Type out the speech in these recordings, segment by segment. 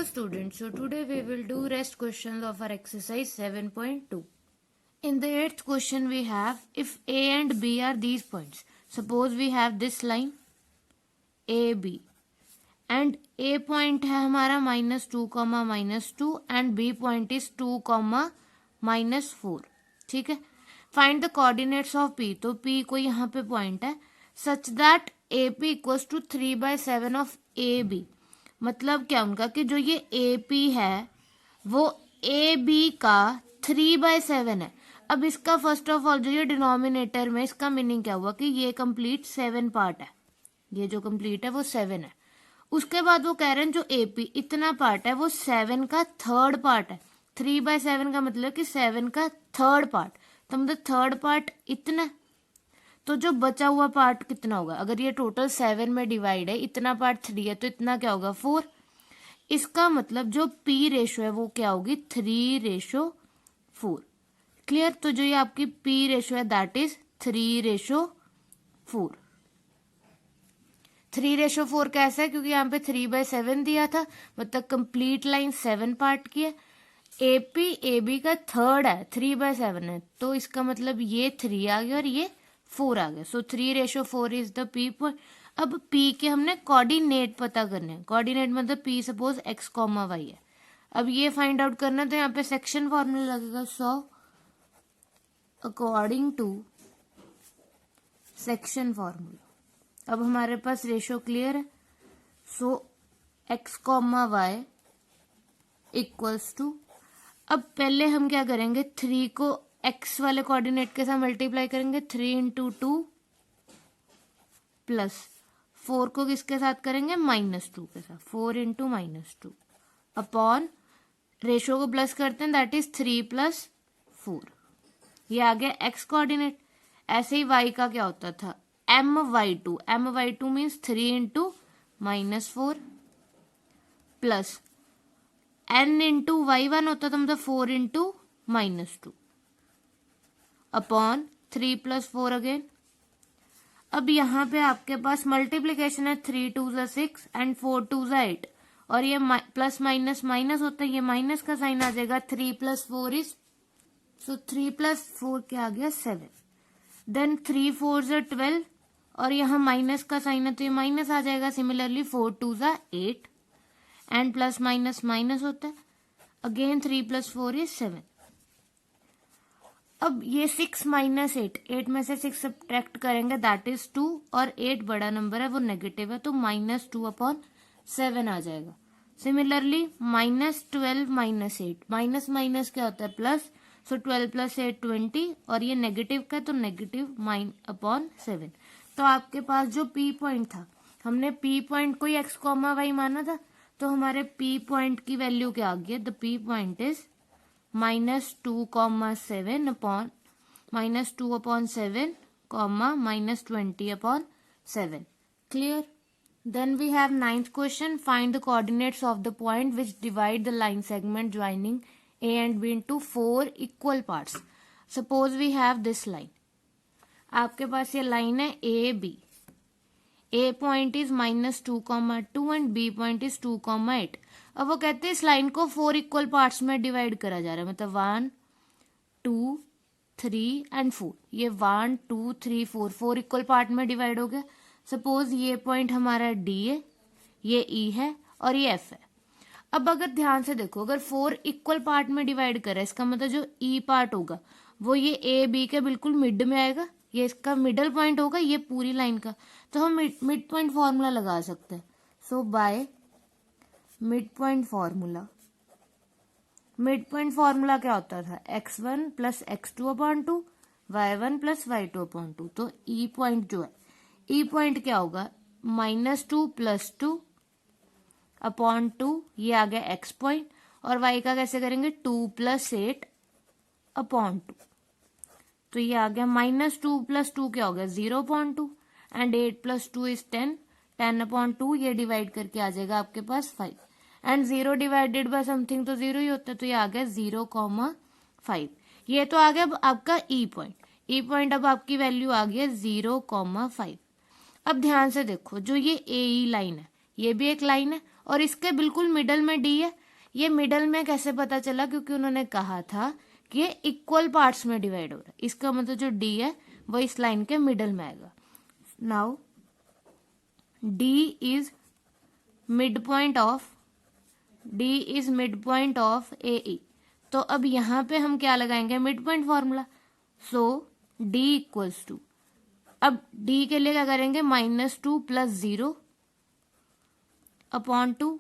Hello students, so today we will do rest questions of our exercise 7.2. In the 8th question we have, if A and B are these points, suppose we have this line A, B and A point है हमारा -2, -2 and B point is 2, -4. ठीक है. Find the coordinates of P. तो P को यहाँ पे point है such that AP equals to 3/7 of AB. मतलब क्या उनका कि जो ये AP है वो AB का 3/7 है. अब इसका फर्स्ट ऑफ ऑल जो ये डिनोमिनेटर में इसका मीनिंग क्या हुआ कि ये कंप्लीट 7 पार्ट है. ये जो कंप्लीट है वो 7 है. उसके बाद वो कह रहे हैं जो AP इतना पार्ट है वो 7 का थर्ड पार्ट है. 3/7 का मतलब कि 7 का थर्ड पार्ट. तो मतलब थर्ड पार्ट इतना. तो जो बचा हुआ पार्ट कितना होगा? अगर ये टोटल 7 में डिवाइड है, इतना पार्ट 3 है, तो इतना क्या होगा? 4. इसका मतलब जो P रेशो है वो क्या होगी? 3/4. क्लियर? तो जो ये आपकी P रेशो है दैट इज 3/4. 3/4 कैसा है? क्योंकि यहाँ पे 3/7 दिया था, मतलब कंप्लीट लाइन 7 पार्ट की है. AP AB का थर्ड है, 3/7 है, तो इसका मतलब ये 3 आ गया और ये 4 आ गया. सो 3/4 इज द P पॉइंट. अब P के हमने कोऑर्डिनेट पता करने हैं. कोऑर्डिनेट मतलब P सपोज x, y है. अब ये फाइंड आउट करना, तो यहाँ पे सेक्शन फॉर्मूला लगेगा. So according to section formula. अब हमारे पास रेशो क्लियर है. So x, y equals to, अब पहले हम क्या करेंगे, 3 को x वाले कोऑर्डिनेट के साथ मल्टीप्लाई करेंगे. 3 × 2 प्लस 4 को किसके साथ करेंगे? -2 के साथ. 4 × -2 अपॉन रेशो को प्लस करते हैं दैट इज 3 + 4. ये आ गया x कोऑर्डिनेट. ऐसे ही y का क्या होता था? my2. my2 means 3 × -4 plus n × y1 होता था, मतलब 4 × -2 अपॉन 3 + 4 अगेन. अब यहाँ पे आपके पास मल्टीप्लीकेशन है. 3 × 2 = 6 एंड 4 × 2 = 8 और ये प्लस माइनस माइनस होता है, ये माइनस का साइन आ जाएगा. 3 + 4 इज, सो 3 + 4 क्या आ गया? 7. देन 3 × 4 = 12 और यहाँ माइनस का साइन है तो ये माइनस आ जाएगा. Similarly 4 × 2 = 8 and plus minus minus होता है. Again 3 + 4 is 7. अब ये 6 - 8 में से 6 सब्ट्रैक्ट करेंगे दैट इज 2 और 8 बड़ा नंबर है वो नेगेटिव है, तो -2/7 आ जाएगा. सिमिलरली -12 - 8 माइनस माइनस क्या होता है? प्लस. सो 12 + 8 20 और ये नेगेटिव का, तो -9/7. तो आपके पास जो P पॉइंट था, हमने P पॉइंट को x, y माना था, तो हमारे P पॉइंट की वैल्यू क्या आ गई? The P point is -2/7 upon -2/7, -20/7. Clear? Then we have 9th question. Find the coordinates of the point which divide the line segment joining A and B into 4 equal parts. Suppose we have this line. आपके पास ये line है AB. A point is -2, and B point is 2, 8. अब वो कहते हैं इस line को 4 equal parts में डिवाइड करा जा रहा है, मतलब 1, 2, 3 एंड 4. ये 1, 2, 3, 4 इक्वल पार्ट में डिवाइड हो गया. सपोज ये पॉइंट हमारा D है, ये E है और ये F है. अब अगर ध्यान से देखो, अगर 4 इक्वल पार्ट में डिवाइड करा है, इसका मतलब जो E पार्ट होगा वो ये A B के बिल्कुल मिड में आएगा. ये इसका मिडल पॉइंट होगा, ये पूरी लाइन का. तो हम मिड पॉइंट फॉर्मूला लगा सकते हैं. So by mid point formula. Mid point formula क्या होता था? x1 + x2/2, y1 + y2/2. तो E पॉइंट जो है, E पॉइंट क्या होगा? -2 + 2 अपॉन 2, ये आ गया x पॉइंट. और y का कैसे करेंगे? 2 + 8 अपॉन 2. तो ये आ गया -2 + 2 क्या हो गया? 0/2 एंड 8 + 2 इज 10. 10/2 ये डिवाइड करके आ जाएगा आपके पास 5 एंड 0 डिवाइडेड बाय समथिंग तो 0 ही होता है, तो ये आ गया 0,5. ये तो आ गया आपका E पॉइंट. E पॉइंट अब आपकी वैल्यू आ गई 0,5. अब ध्यान से देखो, जो ये AE लाइन है ये भी एक लाइन है और इसके बिल्कुल मिडल में डी है। ये मिडल में कैसे पता चला? क्योंकि उन्होंने कहा था कि ये इक्वल पार्ट्स में डिवाइड हो रहा है, इसका मतलब जो डी है वो इस लाइन के मिडल में आएगा। Now D is mid point of A E. तो अब यहां पे हम क्या लगाएंगे? Mid point formula. So D equals to, अब डी के लिए क्या करेंगे? -2 + 0 अपॉन 2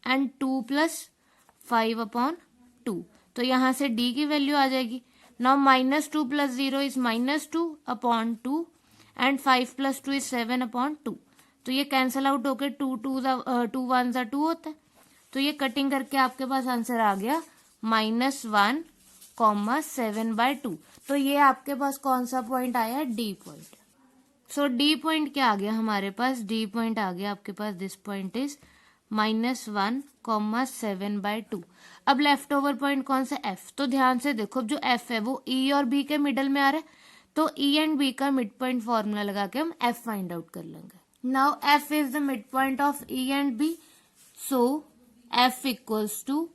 एंड 2 + 5 अपॉन 2। तो यहां से डी की वैल्यू आ जाएगी। Now -2 + 0 is -2 upon 2 and 5 + 2 is 7 upon 2। तो ये कैंसल आउट होकर 2 2 1 2 होता है। तो ये कटिंग करके आपके पास आंसर आ गया -1,7/2। तो ये आपके पास कौन सा पॉइंट आया? D point. So D point क्या आ गया हमारे पास? डी पॉइंट आ गया आपके पास, दिस पॉइंट इज -1,7/2। अब लेफ्ट ओवर पॉइंट कौन सा? एफ। तो ध्यान से देखो, जो एफ है वो ई और बी के मिडल में आ रहा है, तो ई एंड बी का मिड पॉइंट फॉर्मूला लगा के हम एफ फाइंड आउट कर लेंगे। Now F is the mid point of E and B, so F equals to,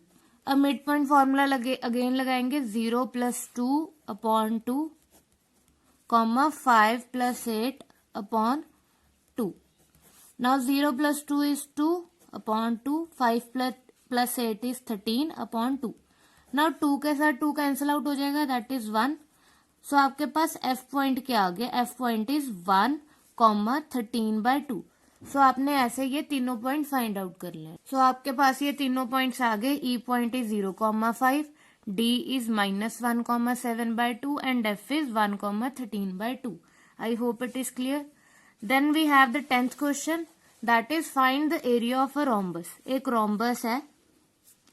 अब मिड पॉइंट फॉर्मूला अगेन लगाएंगे 0 + 2 upon 2, 5 + 8 upon 2। Now 0 + 2 is 2 upon 2, 5 + 8 is 13 upon 2। Now 2 के साथ 2 cancel out हो जाएगा, that is 1। सो आपके पास F point क्या आ गया? F point is 1,13/2। सो आपने ऐसे ये तीनों पॉइंट फाइंड आउट कर लिया। सो आपके पास ये तीनों पॉइंट्स आ गए। ई point is 0,5, D is -1,7/2 and F is 1,13/2. I hope it is clear. Then we have the 10th question, that is find the area of a rhombus. एक rhombus है,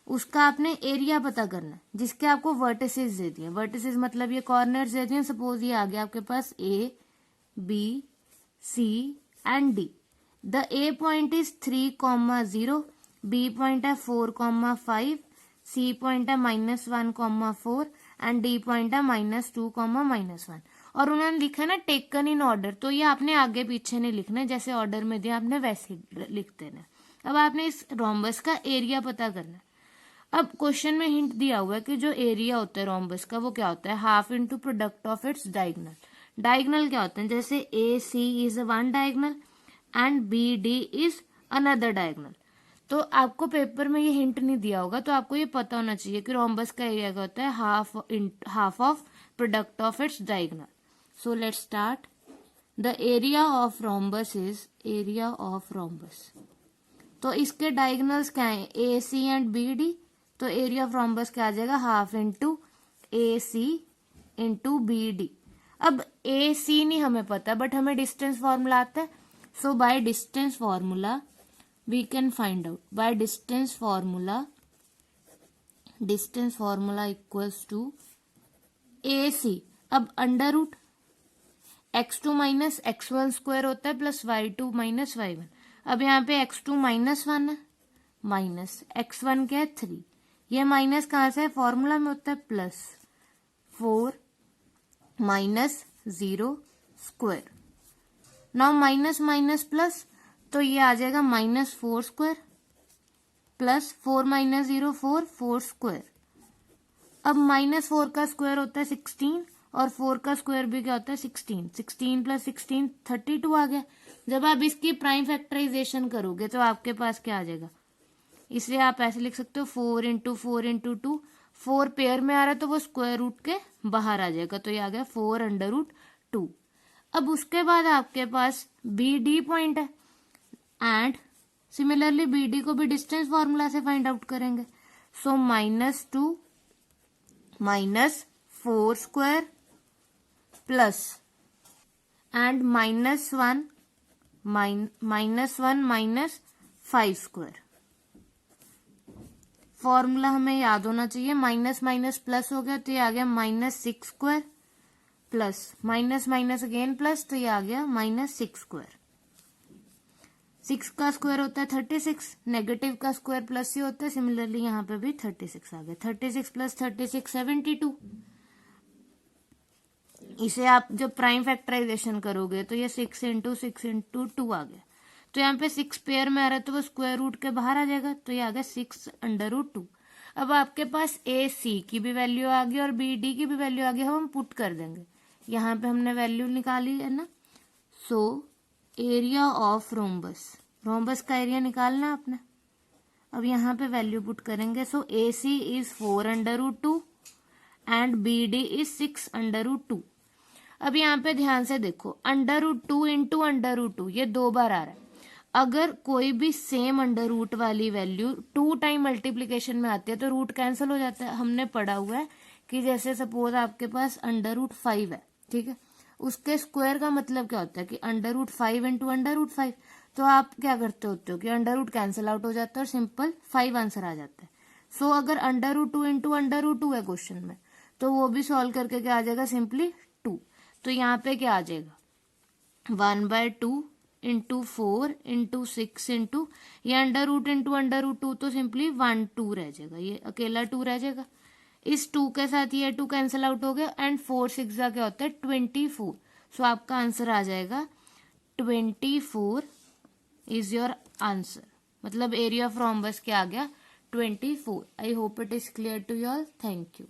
उसका आपने एरिया पता करना है, जिसके आपको वर्टिसेस दे दिए। वर्टिसेस मतलब ये कॉर्नर्स दे दिए। सपोज ये आ गया आपके पास A, B, C and D. The A point is 3,0, B point है 4,5, C पॉइंट है -1,4 एंड D पॉइंट है -2,-1। और उन्होंने लिखा है ना टेकन इन ऑर्डर, तो ये आपने आगे पीछे नहीं लिखना है, जैसे ऑर्डर में दिया आपने वैसे लिख देना। अब आपने इस रोम्बस का एरिया पता करना है। अब क्वेश्चन में हिंट दिया हुआ है कि जो एरिया होता है रोम्बस का वो क्या होता है? Half into product of its diagonal. Diagonal क्या होते हैं? जैसे AC is one diagonal and BD is another diagonal. तो आपको पेपर में ये हिंट नहीं दिया होगा, तो आपको ये पता होना चाहिए कि रोम्बस का एरिया क्या होता है? Half of product of its diagonal. So let's start. The area of rhombus is area of rhombus. तो इसके डायगोनल्स क्या है? AC and BD। तो एरिया ऑफ रोम्बस क्या आ जाएगा? Half into AC into BD। अब AC नहीं हमें पता, बट हमें डिस्टेंस फॉर्मूला आता है। So by distance formula we can find out. By distance formula equals to AC। अब under root x2 - x1 square होता है प्लस y2 - y1। अब यहाँ पे x2 -1 है, माइनस x1 क्या है? 3। ये माइनस कहाँ से है? फॉर्मूला में होता है +4 - 0 square. Now minus minus plus, तो ये आ जाएगा -4 स्क्वायर प्लस 4 - 0 4 स्क्वायर। अब -4 का स्क्वायर होता है 16 और 4 का स्क्वायर भी क्या होता है? 16। 16 + 16 32 आ गया। जब आप इसकी प्राइम फैक्टराइजेशन करोगे तो आपके पास क्या आ जाएगा? इसलिए आप ऐसे लिख सकते हो 4 × 4 × 2। 4 पेयर में आ रहा है तो वो स्क्वायर रूट के बाहर आ जाएगा, तो ये आ गया 4√2। अब उसके बाद आपके पास BD पॉइंट है एंड सिमिलरली BD को भी डिस्टेंस फॉर्मूला से फाइंड आउट करेंगे। सो -2 - 4 square plus and -1 - 5 square. Formula हमें याद होना चाहिए। माइनस माइनस प्लस हो गया तो ये आ गया -6 square plus minus minus again plus, तो ये आ गया -6 स्क्वायर। 6 का स्क्वायर होता है 36, नेगेटिव का स्क्वायर प्लस ही होता है। सिमिलरली यहाँ पे भी 36 आ गया। 36 + 36 72। इसे आप जब प्राइम फैक्टराइजेशन करोगे तो ये 6 × 6 × 2 आ गया। तो यहाँ पे 6 पेयर में आ रहा है तो वो स्क्वायर रूट के बाहर आ जाएगा, तो ये आ गया 6/√2। अब आपके पास ए सी की भी वैल्यू आ गई और बी डी की भी वैल्यू आ गई, हम पुट कर देंगे। यहाँ पे हमने वैल्यू निकाली है ना। So area of rhombus, rhombus का एरिया निकालना आपने। अब यहाँ पे वैल्यू पुट करेंगे। So A C is 4/√2 and B D is 6/√2। अब यहाँ पे ध्यान से देखो, √2 इंटू √2 ये 2 बार आ रहा है। अगर कोई भी सेम अंडर रूट वाली वैल्यू 2 टाइम मल्टीप्लीकेशन में आती है तो रूट कैंसिल हो जाता है। हमने पढ़ा हुआ है कि जैसे सपोज आपके पास √5 है, ठीक है, उसके स्क्वायर का मतलब क्या होता है कि √5 इंटू √5। तो आप क्या करते होते हो कि अंडर कैंसिल आउट हो जाता है और सिंपल 5 आंसर आ जाता है। सो अगर √2 इंटू √2 है क्वेश्चन में तो वो भी सॉल्व करके क्या आ जाएगा, सिंपली 2। तो यहाँ पे क्या आ जाएगा, 1/2 इंटू 4 इंटू 6 इंटू ये √2 इंटू √2 तो सिंपली 1 2 रह जाएगा, ये अकेला 2 रह जाएगा। इस 2 के साथ ये 2 कैंसिल आउट हो गया एंड 4 6 क्या होता है 24। सो आपका आंसर आ जाएगा 24 इज योर आंसर। मतलब एरिया ऑफ रोम्बस क्या आ गया 24। I hope it is clear to you all. Thank you.